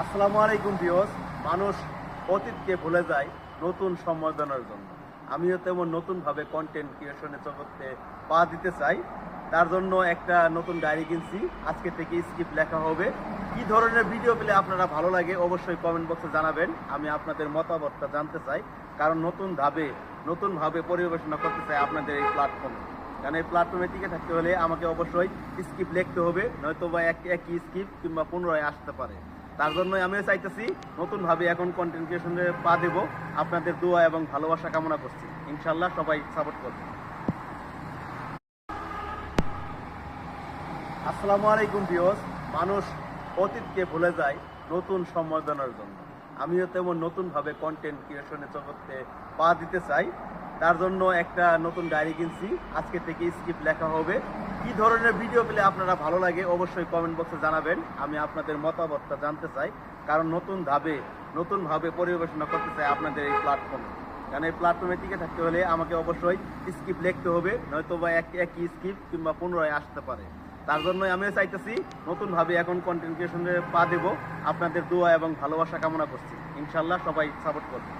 আসসালামু আলাইকুম ভিউয়ার্স। মানুষ অতীতকে ভুলে যায় নতুন সম্বোধনার জন্য। আমিও তেমন নতুনভাবে কন্টেন্ট ক্রিয়েশনের জগতে পা দিতে চাই। তার জন্য একটা নতুন ডায়েরি কিনছি। আজকে থেকে স্ক্রিপ্ট লেখা হবে। কি ধরনের ভিডিও পেলে আপনারা ভালো লাগে অবশ্যই কমেন্ট বক্সে জানাবেন। আমি আপনাদের মতামতটা জানতে চাই, কারণ নতুনভাবে পরিবেশনা করতে চাই আপনাদের এই প্ল্যাটফর্মে। কারণ এই প্ল্যাটফর্মে টিকে থাকতে হলে আমাকে অবশ্যই স্ক্রিপ্ট লিখতে হবে, নয়তো বা একই স্ক্রিপ্ট কিংবা পুনরায় আসতে পারে। তার জন্যই আমিও চাইতেছি নতুনভাবে এখন কন্টেন্ট ক্রিয়েশনে পা দেব। আপনাদের দোয়া এবং ভালোবাসা কামনা করছি। ইনশাল্লাহ সবাই সাপোর্ট করবে। আসসালামু আলাইকুম ভিউয়ার্স। মানুষ অতীতকে ভুলে যায় নতুন সম্বোধনার জন্য। আমিও তেমন নতুনভাবে কন্টেন্ট ক্রিয়েশনের জগতে পা দিতে চাই। তার জন্য একটা নতুন ডায়েরি কিনছি। আজকে থেকে স্ক্রিপ্ট লেখা হবে। কি ধরনের ভিডিও পেলে আপনারা ভালো লাগে অবশ্যই কমেন্ট বক্সে জানাবেন। আমি আপনাদের মতামতটা জানতে চাই, কারণ নতুনভাবে পরিবেশনা করতে চাই আপনাদের এই প্ল্যাটফর্মে। কারণ এই প্ল্যাটফর্মে টিকে থাকতে হলে আমাকে অবশ্যই স্ক্রিপ্ট লিখতে হবে, নয়তো বা একই স্ক্রিপ্ট কিংবা পুনরায় আসতে পারে। তার জন্যই আমিও চাইতেছি নতুনভাবে এখন কন্টেন্ট ক্রিয়েশনে পা দেব। আপনাদের দোয়া এবং ভালোবাসা কামনা করছি। ইনশাল্লাহ সবাই সাপোর্ট করবে।